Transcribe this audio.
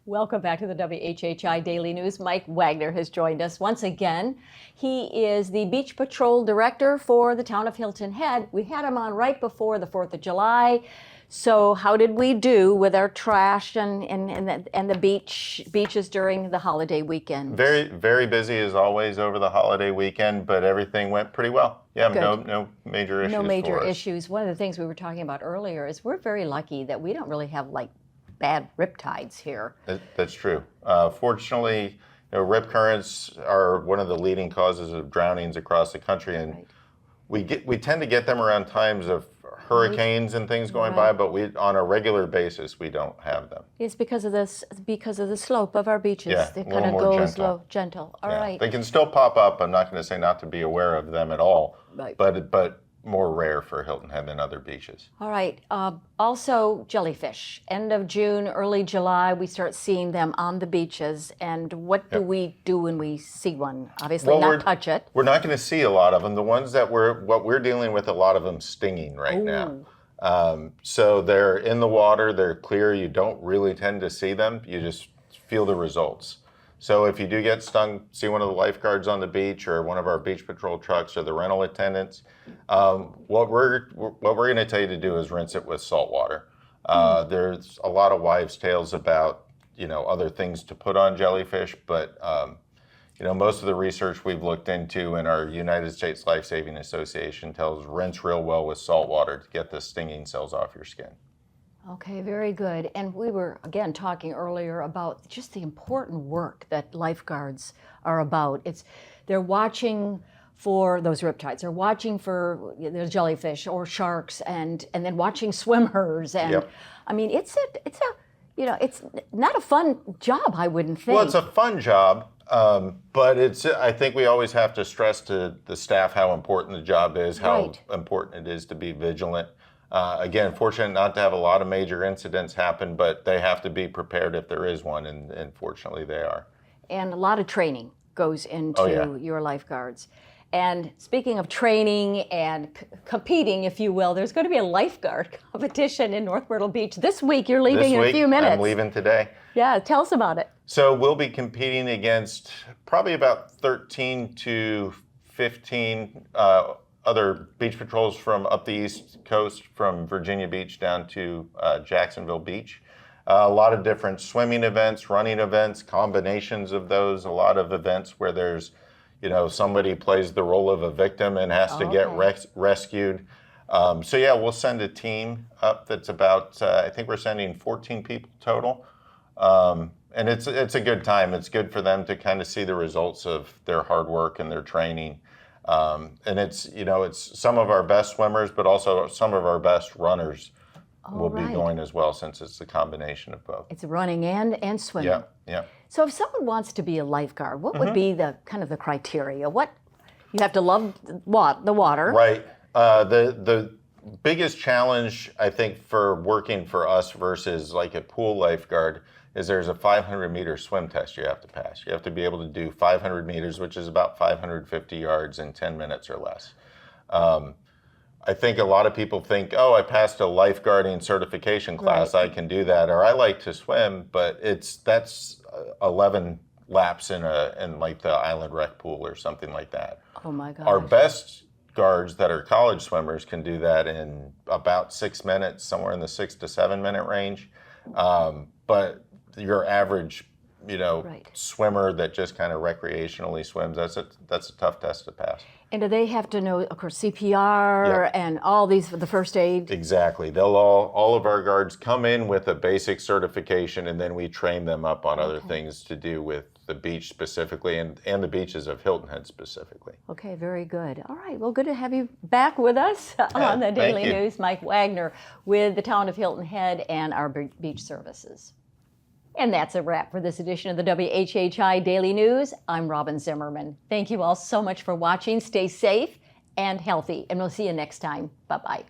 Welcome back to the WHHI Daily News. Mike Wagner has joined us once again. He is the Beach Patrol Director for the town of Hilton Head. We had him on right before the 4th of July. So how did we do with our trash and the beaches during the holiday weekend? Very busy as always over the holiday weekend, but everything went pretty well. Yeah, no major issues. No major for us. issues. One of the things we were talking about earlier is we're very lucky that we don't really have like bad riptides here. That's true. Fortunately, rip currents are one of the leading causes of drownings across the country, and we tend to get them around times of hurricanes and things going by, but on a regular basis we don't have them. It's because of the slope of our beaches. Yeah, it kind of goes gentle. All right. They can still pop up. I'm not going to say not to be aware of them at all, right. but more rare for Hilton Head than other beaches. All right. Also, jellyfish. End of June, early July, we start seeing them on the beaches. And what do we do when we see one? Obviously, not touch it. We're not going to see a lot of them. The ones that we're dealing with, a lot of them stinging right now. So they're in the water. They're clear. You don't really tend to see them. You just feel the results. So if you do get stung, see one of the lifeguards on the beach or one of our beach patrol trucks or the rental attendants, what we're going to tell you to do is rinse it with salt water. There's a lot of wives' tales about other things to put on jellyfish, but most of the research we've looked into in our United States Life Saving Association tells rinse real well with salt water to get the stinging cells off your skin. Okay, very good. And we were, again, talking earlier about just the important work that lifeguards are about. They're watching for those riptides. They're watching for the jellyfish or sharks, and then watching swimmers. And I mean, it's not a fun job, I wouldn't think. Well, it's a fun job, but I think we always have to stress to the staff how important the job is, how important it is to be vigilant. Again, fortunate not to have a lot of major incidents happen, but they have to be prepared if there is one, and fortunately they are. And a lot of training goes into your lifeguards. And speaking of training and competing, if you will, there's going to be a lifeguard competition in North Myrtle Beach this week. You're leaving in a few minutes. I'm leaving today. Yeah, tell us about it. So we'll be competing against probably about 13 to 15 other beach patrols from up the East Coast, from Virginia Beach down to Jacksonville Beach. A lot of different swimming events, running events, combinations of those, a lot of events where there's, somebody plays the role of a victim and has to get rescued. So yeah, we'll send a team up that's about, I think we're sending 14 people total. And it's a good time. It's good for them to kind of see the results of their hard work and their training. And it's some of our best swimmers, but also some of our best runners will be going as well, since it's a combination of both. It's running and swimming. Yeah. So if someone wants to be a lifeguard, what would be the kind of the criteria? What you have to love the water. Right. The biggest challenge, I think, for working for us versus like a pool lifeguard is there's a 500-meter swim test you have to pass. You have to be able to do 500 meters, which is about 550 yards in 10 minutes or less. I think a lot of people think, oh, I passed a lifeguarding certification class, I can do that, or I like to swim, but that's 11 laps in like the Island Rec pool or something like that. Oh my gosh. Our best guards that are college swimmers can do that in about 6 minutes, somewhere in the 6 to 7 minute range. But your average, swimmer that just kind of recreationally swims, that's a tough test to pass. And do they have to know, of course, CPR and all these, the first aid? Exactly. They'll all of our guards come in with a basic certification, and then we train them up on other things to do with the beach specifically, and the beaches of Hilton Head specifically. Okay, very good. All right, well, good to have you back with us on the Daily News. Mike Wagner with the town of Hilton Head and our beach services. And that's a wrap for this edition of the WHHI Daily News. I'm Robyn Zimmerman. Thank you all so much for watching. Stay safe and healthy, and we'll see you next time. Bye-bye.